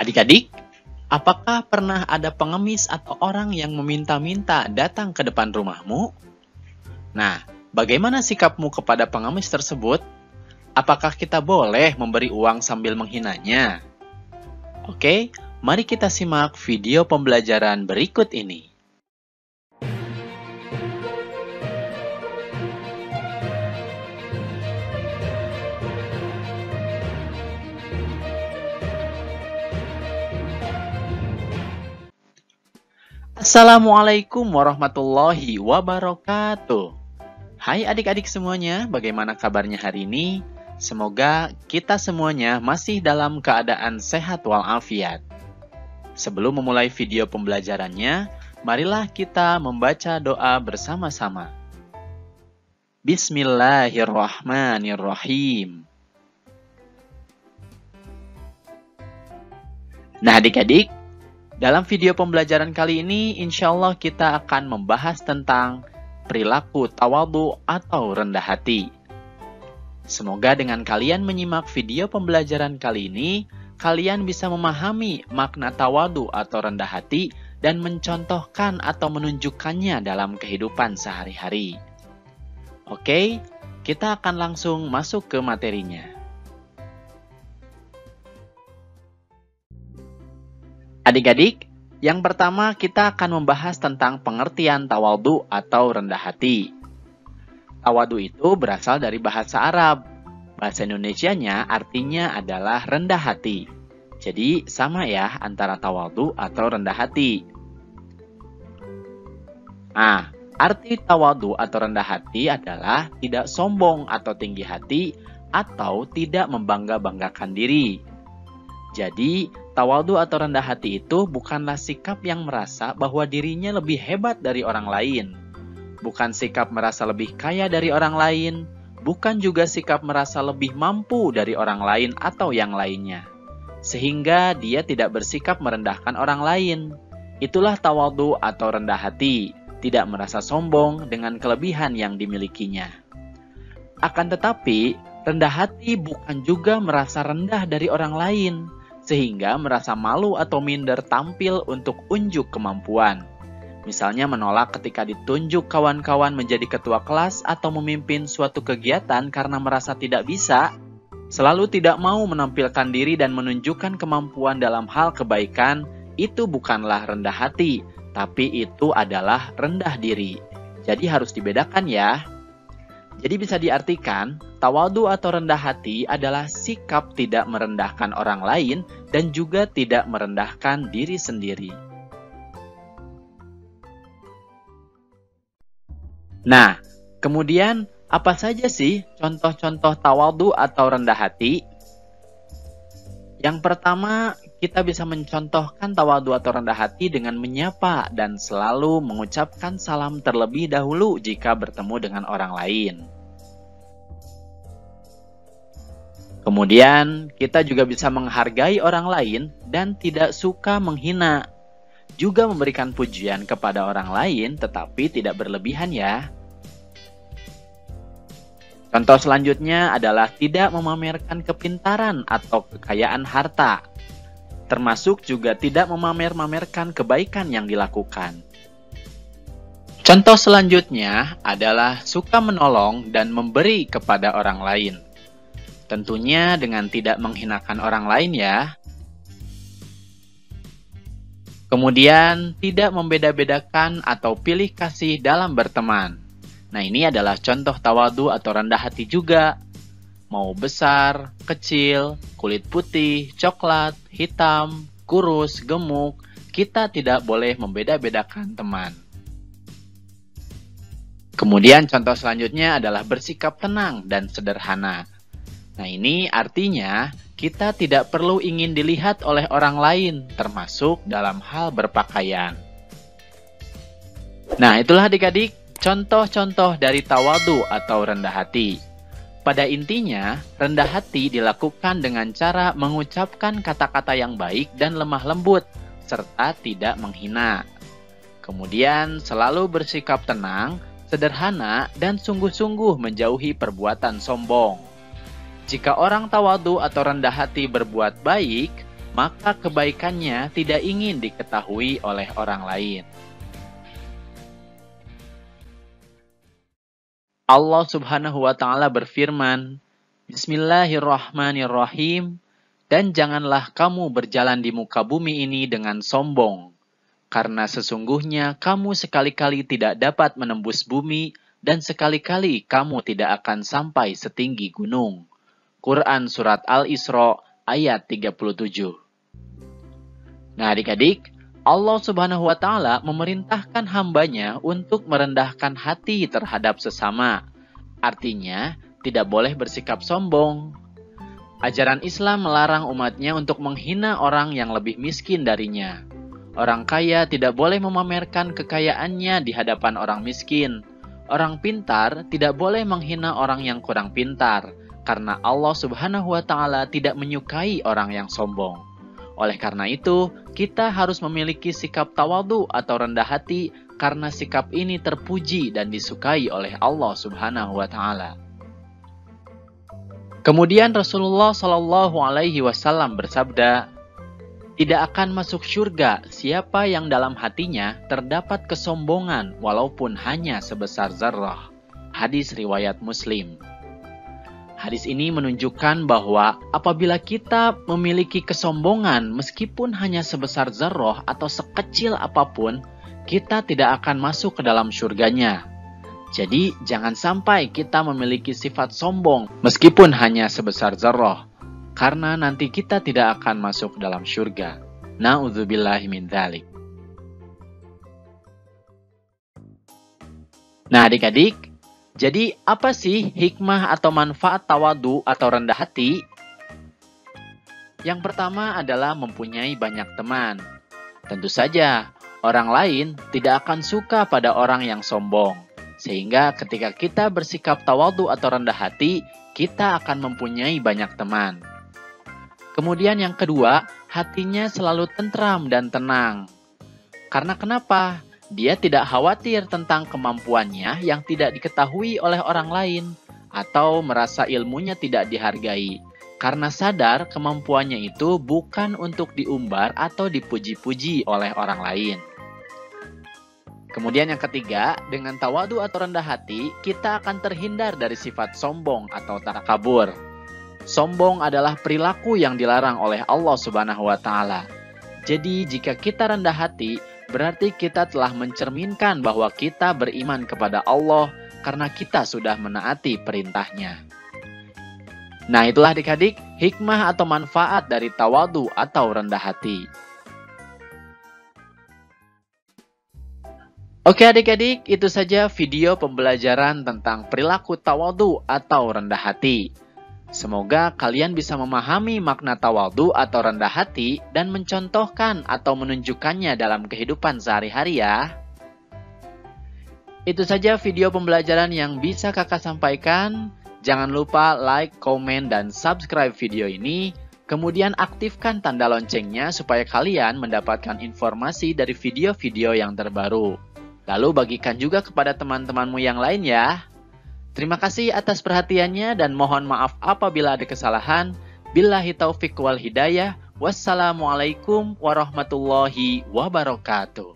Adik-adik, apakah pernah ada pengemis atau orang yang meminta-minta datang ke depan rumahmu? Nah, bagaimana sikapmu kepada pengemis tersebut? Apakah kita boleh memberi uang sambil menghinanya? Oke, mari kita simak video pembelajaran berikut ini. Assalamualaikum warahmatullahi wabarakatuh. Hai adik-adik semuanya, bagaimana kabarnya hari ini? Semoga kita semuanya masih dalam keadaan sehat walafiat. Sebelum memulai video pembelajarannya, marilah kita membaca doa bersama-sama. Bismillahirrahmanirrahim. Nah adik-adik, dalam video pembelajaran kali ini, insya Allah kita akan membahas tentang perilaku tawadhu atau rendah hati. Semoga dengan kalian menyimak video pembelajaran kali ini, kalian bisa memahami makna tawadhu atau rendah hati dan mencontohkan atau menunjukkannya dalam kehidupan sehari-hari. Oke, kita akan langsung masuk ke materinya. Adik-adik, yang pertama kita akan membahas tentang pengertian tawadhu atau rendah hati. Tawadhu itu berasal dari bahasa Arab. Bahasa Indonesianya artinya adalah rendah hati. Jadi sama ya antara tawadhu atau rendah hati. Nah, arti tawadhu atau rendah hati adalah tidak sombong atau tinggi hati atau tidak membangga-banggakan diri. Jadi, tawadhu atau rendah hati itu bukanlah sikap yang merasa bahwa dirinya lebih hebat dari orang lain. Bukan sikap merasa lebih kaya dari orang lain. Bukan juga sikap merasa lebih mampu dari orang lain atau yang lainnya. Sehingga dia tidak bersikap merendahkan orang lain. Itulah tawadhu atau rendah hati. Tidak merasa sombong dengan kelebihan yang dimilikinya. Akan tetapi, rendah hati bukan juga merasa rendah dari orang lain, sehingga merasa malu atau minder tampil untuk unjuk kemampuan. Misalnya menolak ketika ditunjuk kawan-kawan menjadi ketua kelas atau memimpin suatu kegiatan karena merasa tidak bisa, selalu tidak mau menampilkan diri dan menunjukkan kemampuan dalam hal kebaikan, itu bukanlah rendah hati, tapi itu adalah rendah diri. Jadi harus dibedakan ya. Jadi bisa diartikan, tawadhu atau rendah hati adalah sikap tidak merendahkan orang lain dan juga tidak merendahkan diri sendiri. Nah, kemudian apa saja sih contoh-contoh tawadhu atau rendah hati? Yang pertama, kita bisa mencontohkan tawadhu atau rendah hati dengan menyapa dan selalu mengucapkan salam terlebih dahulu jika bertemu dengan orang lain. Kemudian, kita juga bisa menghargai orang lain dan tidak suka menghina. Juga memberikan pujian kepada orang lain tetapi tidak berlebihan ya. Contoh selanjutnya adalah tidak memamerkan kepintaran atau kekayaan harta. Termasuk juga tidak memamer-mamerkan kebaikan yang dilakukan. Contoh selanjutnya adalah suka menolong dan memberi kepada orang lain. Tentunya dengan tidak menghinakan orang lain ya. Kemudian tidak membeda-bedakan atau pilih kasih dalam berteman. Nah ini adalah contoh tawadhu atau rendah hati juga. Mau besar, kecil, kulit putih, coklat, hitam, kurus, gemuk, kita tidak boleh membeda-bedakan teman. Kemudian contoh selanjutnya adalah bersikap tenang dan sederhana. Nah ini artinya kita tidak perlu ingin dilihat oleh orang lain, termasuk dalam hal berpakaian. Nah itulah adik-adik contoh-contoh dari tawadhu atau rendah hati. Pada intinya, rendah hati dilakukan dengan cara mengucapkan kata-kata yang baik dan lemah lembut, serta tidak menghina. Kemudian selalu bersikap tenang, sederhana, dan sungguh-sungguh menjauhi perbuatan sombong. Jika orang tawadhu atau rendah hati berbuat baik, maka kebaikannya tidak ingin diketahui oleh orang lain. Allah Subhanahu wa Ta'ala berfirman, Bismillahirrahmanirrahim, dan janganlah kamu berjalan di muka bumi ini dengan sombong, karena sesungguhnya kamu sekali-kali tidak dapat menembus bumi, dan sekali-kali kamu tidak akan sampai setinggi gunung. Quran Surat Al-Isra ayat 37. Nah adik-adik, Allah Subhanahu wa Ta'ala memerintahkan hambanya untuk merendahkan hati terhadap sesama. Artinya, tidak boleh bersikap sombong. Ajaran Islam melarang umatnya untuk menghina orang yang lebih miskin darinya. Orang kaya tidak boleh memamerkan kekayaannya di hadapan orang miskin. Orang pintar tidak boleh menghina orang yang kurang pintar, karena Allah Subhanahu wa Ta'ala tidak menyukai orang yang sombong. Oleh karena itu, kita harus memiliki sikap tawadhu atau rendah hati karena sikap ini terpuji dan disukai oleh Allah Subhanahu wa Ta'ala. Kemudian Rasulullah Shallallahu alaihi wasallam bersabda, "Tidak akan masuk surga siapa yang dalam hatinya terdapat kesombongan walaupun hanya sebesar zarrah." Hadis riwayat Muslim. Hadis ini menunjukkan bahwa apabila kita memiliki kesombongan meskipun hanya sebesar zarrah atau sekecil apapun, kita tidak akan masuk ke dalam surganya. Jadi jangan sampai kita memiliki sifat sombong meskipun hanya sebesar zarrah, karena nanti kita tidak akan masuk ke dalam surga. Na'udzubillahi min dzalik. Nah adik-adik, jadi apa sih hikmah atau manfaat tawadhu atau rendah hati? Yang pertama adalah mempunyai banyak teman. Tentu saja, orang lain tidak akan suka pada orang yang sombong. Sehingga ketika kita bersikap tawadhu atau rendah hati, kita akan mempunyai banyak teman. Kemudian yang kedua, hatinya selalu tentram dan tenang. Karena kenapa? Dia tidak khawatir tentang kemampuannya yang tidak diketahui oleh orang lain, atau merasa ilmunya tidak dihargai, karena sadar kemampuannya itu bukan untuk diumbar atau dipuji-puji oleh orang lain. Kemudian yang ketiga, dengan tawadhu atau rendah hati, kita akan terhindar dari sifat sombong atau takabur. Sombong adalah perilaku yang dilarang oleh Allah Subhanahu wa Ta'ala. Jadi jika kita rendah hati, berarti kita telah mencerminkan bahwa kita beriman kepada Allah karena kita sudah menaati perintahnya. Nah itulah adik-adik hikmah atau manfaat dari tawadhu atau rendah hati. Oke adik-adik, itu saja video pembelajaran tentang perilaku tawadhu atau rendah hati. Semoga kalian bisa memahami makna tawadhu atau rendah hati dan mencontohkan atau menunjukkannya dalam kehidupan sehari-hari ya. Itu saja video pembelajaran yang bisa kakak sampaikan. Jangan lupa like, komen, dan subscribe video ini. Kemudian aktifkan tanda loncengnya supaya kalian mendapatkan informasi dari video-video yang terbaru. Lalu bagikan juga kepada teman-temanmu yang lain ya. Terima kasih atas perhatiannya dan mohon maaf apabila ada kesalahan. Billahi taufiq wal hidayah. Wassalamualaikum warahmatullahi wabarakatuh.